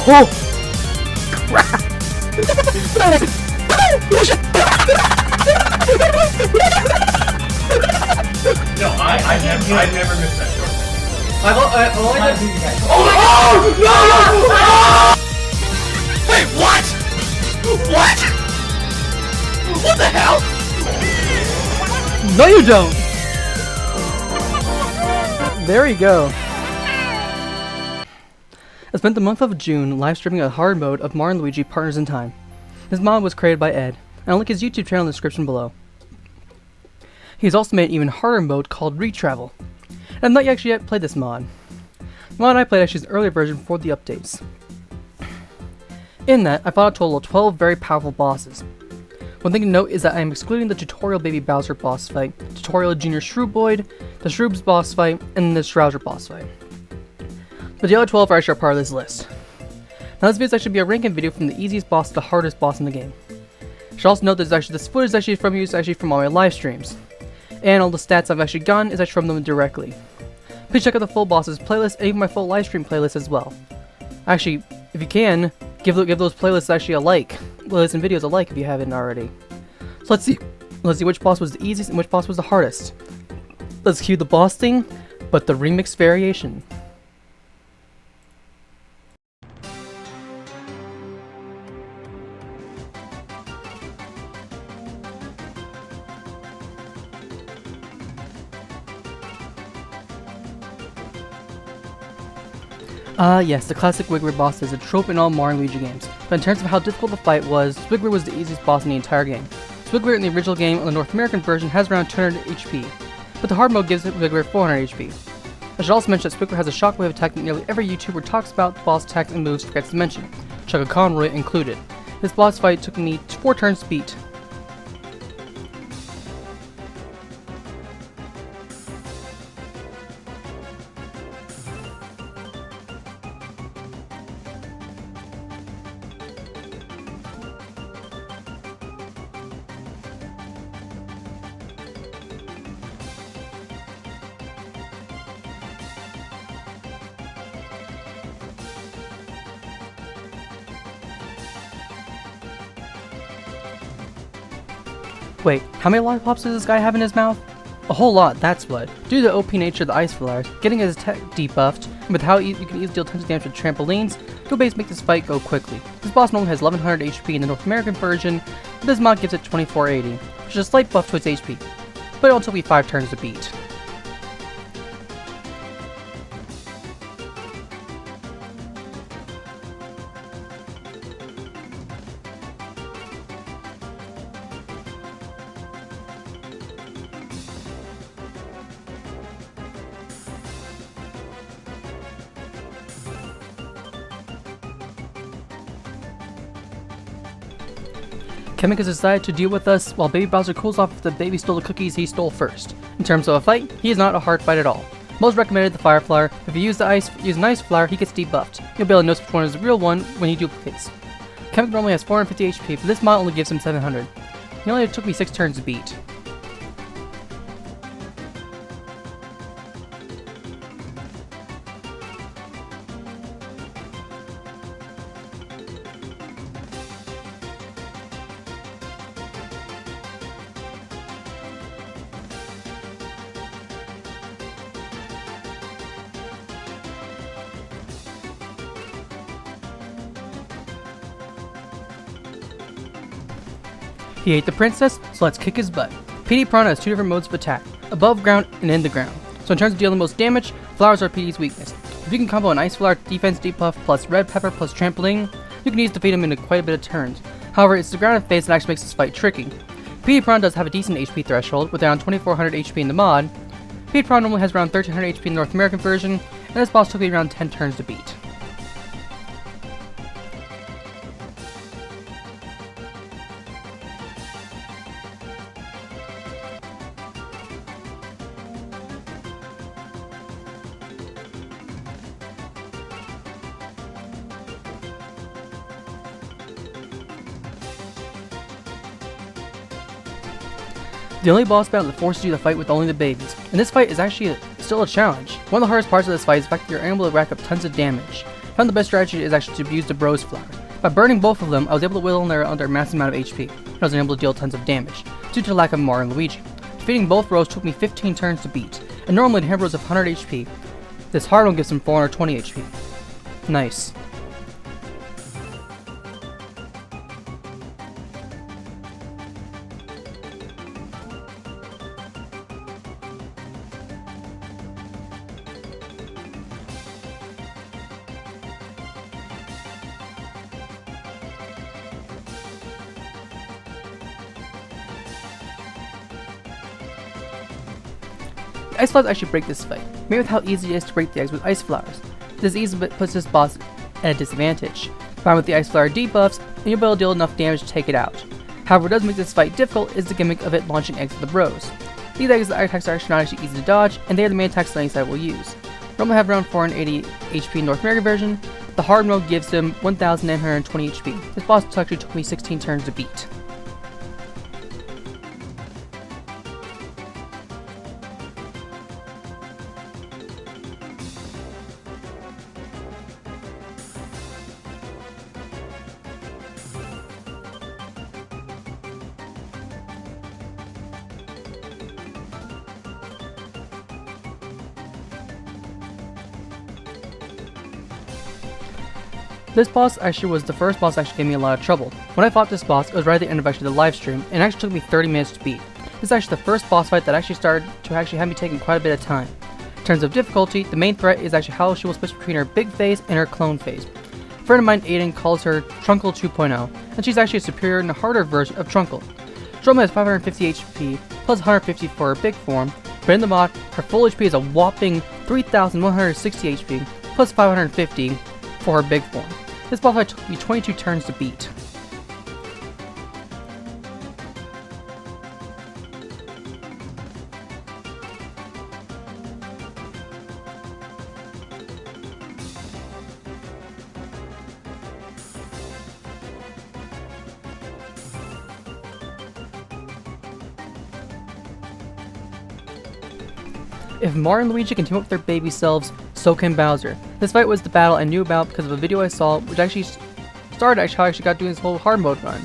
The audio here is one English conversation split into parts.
Oh! Crap! No, I've never missed that short. Oh no! Wait, what? What? What the hell? No, you don't. There you go. I spent the month of June live streaming a hard mode of Mario and Luigi Partners in Time. This mod was created by Ed, and I'll link his YouTube channel in the description below. He's also made an even harder mode called Retravel. And I've not actually yet played this mod. The mod I played actually is an earlier version before the updates. In that, I fought a total of 12 very powerful bosses. One thing to note is that I am excluding the tutorial Baby Bowser boss fight, tutorial Junior Shrooboid, the Shroobs boss fight, and the Shrouser boss fight. But the other 12 are actually a part of this list. Now this video is actually be a ranking video from the easiest boss to the hardest boss in the game. I should also note that this footage is actually from all my live streams. And all the stats I've actually gotten is actually from them directly. Please check out the full bosses playlist and even my full live stream playlist as well. Actually, if you can, give those playlists actually a like. Playlists and videos a like if you haven't already. So let's see which boss was the easiest and which boss was the hardest. Let's cue the boss thing, but the remix variation. Yes, the classic Wiggler boss is a trope in all Mario and Luigi games, but in terms of how difficult the fight was, Wiggler was the easiest boss in the entire game. Wiggler in the original game on the North American version has around 200 HP, but the hard mode gives Wiggler 400 HP. I should also mention that Wiggler has a shockwave attack that nearly every YouTuber talks about boss attacks and moves forgets to mention, Chugga Conroy included. This boss fight took me 4 turns to beat. Wait, how many lollipops does this guy have in his mouth? A whole lot, that's what. Due to the OP nature of the ice flowers, getting his attack debuffed, and with how you can easily deal tons of damage with trampolines, go base make this fight go quickly. This boss normally has 1100 HP in the North American version, but this mod gives it 2480, which is a slight buff to its HP, but it'll take me 5 turns to beat. Kamek has decided to deal with us while Baby Bowser cools off if the baby stole the cookies he stole first. In terms of a fight, he is not a hard fight at all. Most recommended the fire flower. If you use an ice flower, he gets debuffed. You'll be able to notice which one is the real one when he duplicates. Kamek normally has 450 HP, but this mod only gives him 700. It only took me 6 turns to beat. He ate the princess, so let's kick his butt. PD Piranha has 2 different modes of attack, above ground and in the ground. So in terms of dealing the most damage, flowers are PD's weakness. If you can combo an ice flower defense debuff plus red pepper plus trampoline, you can easily defeat him in quite a bit of turns. However, it's the ground and phase that actually makes this fight tricky. PD Piranha does have a decent HP threshold, with around 2400 HP in the mod. PD Piranha normally has around 1300 HP in the North American version, and this boss took me around 10 turns to beat. The only boss battle that forces you to fight with only the babies, and this fight is actually still a challenge. One of the hardest parts of this fight is the fact that you're able to rack up tons of damage. Found the best strategy is actually to use the Bros Flower. By burning both of them, I was able to whittle them under a massive amount of HP, and I was able to deal tons of damage, due to the lack of Mario and Luigi. Defeating both Bros took me 15 turns to beat, and normally the Bros have 100 HP. This hard one gives him 420 HP. Nice. The Ice Flowers actually break this fight, maybe with how easy it is to break the eggs with Ice Flowers. This easy bit puts this boss at a disadvantage. Combined with the Ice Flower debuffs, and you'll be able to deal enough damage to take it out. However, what does make this fight difficult is the gimmick of it launching eggs at the Bros. These eggs attacks are actually not actually easy to dodge, and they are the main attacks that any side will use. Normally have around 480 HP North American version, the hard mode gives him 1920 HP. This boss actually took me 16 turns to beat. This boss actually was the first boss that actually gave me a lot of trouble. When I fought this boss, it was right at the end of actually the live stream, and it actually took me 30 minutes to beat. This is actually the first boss fight that actually started to actually have me taking quite a bit of time. In terms of difficulty, the main threat is actually how she will switch between her big phase and her clone phase. A friend of mine, Aiden, calls her Trunkle 2.0, and she's actually a superior and harder version of Trunkle. Stroma has 550 HP, plus 150 for her big form, but in the mod, her full HP is a whopping 3160 HP, plus 550 for her big form. This boss fight took me 22 turns to beat. If Mario and Luigi can team up with their baby selves, so can Bowser. This fight was the battle I knew about because of a video I saw, which actually started how I actually got doing this whole hard mode run.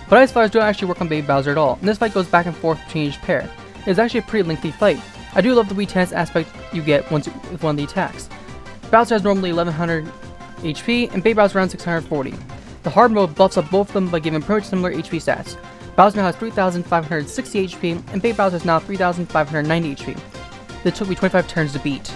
But Ice Flowers don't actually work on baby Bowser at all, and this fight goes back and forth between each pair. It is actually a pretty lengthy fight. I do love the Wii tennis aspect you get with one of the attacks. Bowser has normally 1100 HP, and baby Bowser around 640. The hard mode buffs up both of them by giving pretty much similar HP stats. Bowser now has 3560 HP, and baby Bowser is now 3590 HP. That took me 25 turns to beat.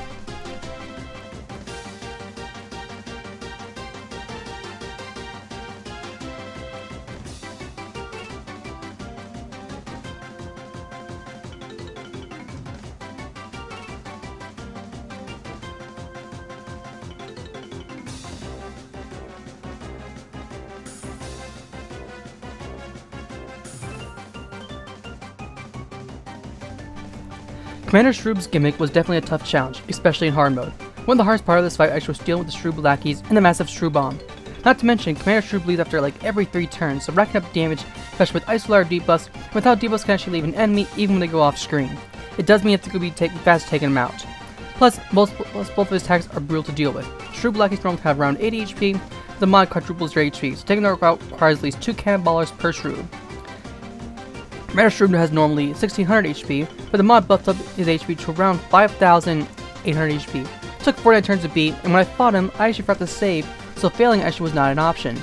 Commander Shroob's gimmick was definitely a tough challenge, especially in hard mode. One of the hardest part of this fight actually was dealing with the Shroob lackeys and the massive Shroob bomb. Not to mention, Commander Shroob bleeds after like every 3 turns, so racking up damage, especially with Ice Flower debuffs, without debuffs can actually leave an enemy even when they go off screen. It does mean you have to be fast taking him out. Plus, both of his attacks are brutal to deal with. Shroob lackeys normally have around 80 HP, the mod quadruples your HP, so taking them out requires at least 2 cannonballers per Shroob. Commander Shroob has normally 1600 HP, but the mod buffed up his HP to around 5800 HP. It took 49 turns to beat, and when I fought him, I actually forgot to save, so failing actually was not an option.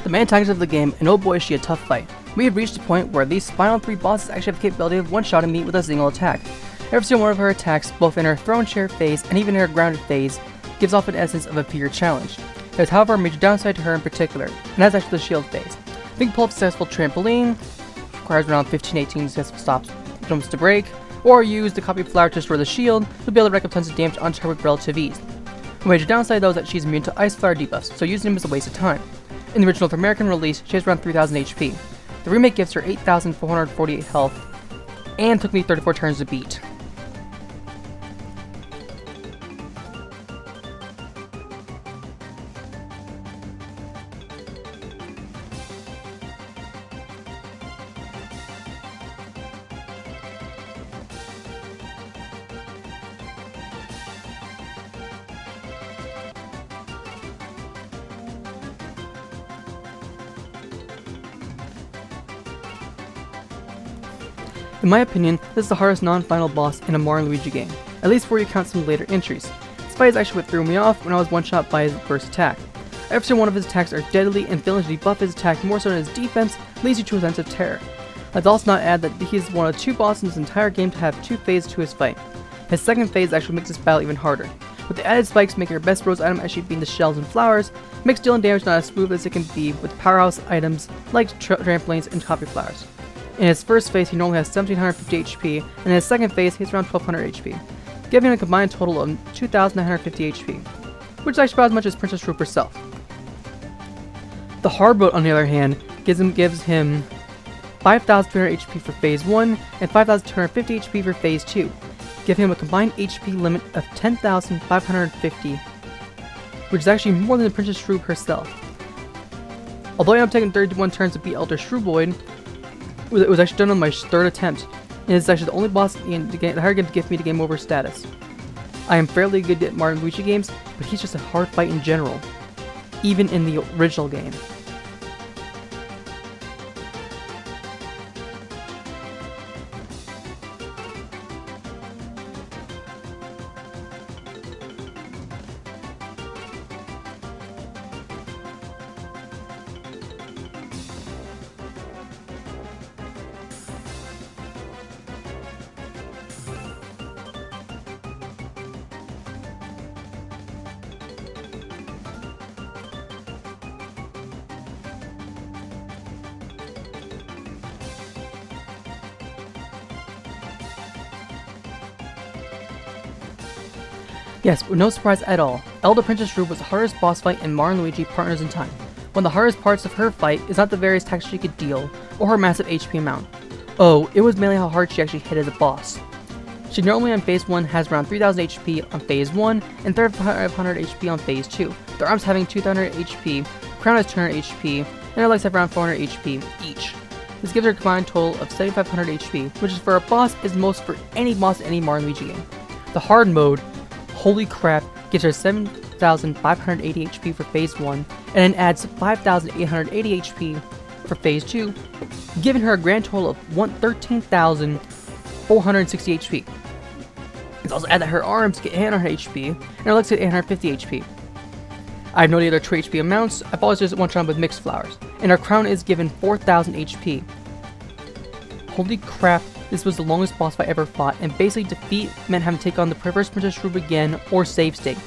The main antagonist of the game, and oh boy is she a tough fight. We have reached a point where these final 3 bosses actually have the capability of one-shotting me with a single attack. Every single one of her attacks, both in her throne chair phase and even in her grounded phase, gives off an essence of a pure challenge. There's however a major downside to her in particular, and that's actually the shield phase. You can pull a successful trampoline, requires around 15-18 successful stops jumps to break, or use the copy flower to destroy the shield, you'll be able to rack up tons of damage onto her with relative ease. The major downside though is that she's immune to ice flower debuffs, so using them is a waste of time. In the original North American release, she has around 3000 HP. The remake gives her 8448 health, and took me 34 turns to beat. In my opinion, this is the hardest non-final boss in a Mario and Luigi game, at least before you count some later entries. This fight is actually what threw me off when I was one-shot by his first attack. Every single one of his attacks are deadly, and failing to debuff his attack more so than his defense leads you to a sense of terror. Let's also not add that he is one of 2 bosses in this entire game to have 2 phases to his fight. His second phase actually makes this battle even harder, with the added spikes making your best bros item actually being the shells and flowers, makes dealing damage not as smooth as it can be with powerhouse items like trampolines and copy flowers. In his first phase, he normally has 1750 HP, and in his second phase, he has around 1200 HP, giving him a combined total of 2950 HP, which is actually about as much as Princess Roop herself. The hard mode, on the other hand, gives him 5300 HP for phase 1 and 5250 HP for phase 2, giving him a combined HP limit of 10,550, which is actually more than the Princess Roop herself. Although I am taking 31 turns to beat Elder Shrewboyd, it was actually done on my 3rd attempt, and it's actually the only boss in the hard game to give me the game over status. I am fairly good at Mario and Luigi games, but he's just a hard fight in general, even in the original game. Yes, with no surprise at all, Elder Princess Roop was the hardest boss fight in Mario and Luigi Partners in Time. One of the hardest parts of her fight is not the various attacks she could deal, or her massive HP amount. Oh, it was mainly how hard she actually hit as a boss. She normally on phase 1 has around 3000 HP on phase 1, and 3500 HP on phase 2, their arms having 200 HP, crown has 200 HP, and her legs have around 400 HP each. This gives her a combined total of 7500 HP, which is for a boss is most for any boss in any Mario and Luigi game. The hard mode, holy crap, gives her 7,580 HP for phase 1, and then adds 5,880 HP for phase 2, giving her a grand total of 13,460 HP. Let's also add that her arms get 800 HP, and her legs get 850 HP. I have no other true HP amounts, I've always just one-shot with mixed flowers, and her crown is given 4,000 HP. Holy crap, this was the longest boss fight ever fought, and basically defeat meant having to take on the first Princess Roop again, or save state.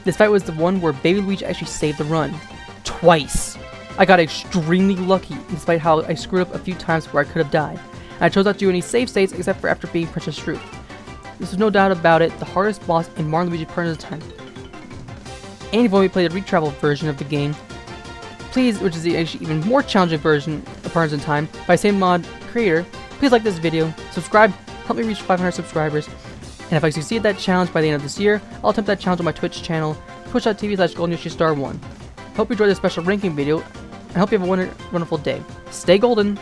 This fight was the one where Baby Luigi actually saved the run. Twice! I got extremely lucky, despite how I screwed up a few times where I could have died. And I chose not to do any save states except for after beating Princess Roop. This is no doubt about it, the hardest boss in Mario and Luigi Partners in Time. And if you want me to play the retravel version of the game, please, which is the actually even more challenging version of Partners in Time, by the same mod creator, please like this video, subscribe, help me reach 500 subscribers, and if I succeed that challenge by the end of this year, I'll attempt that challenge on my Twitch channel, twitch.tv/GoldenYoshiStar1. Hope you enjoyed this special ranking video, and hope you have a wonderful day. Stay golden!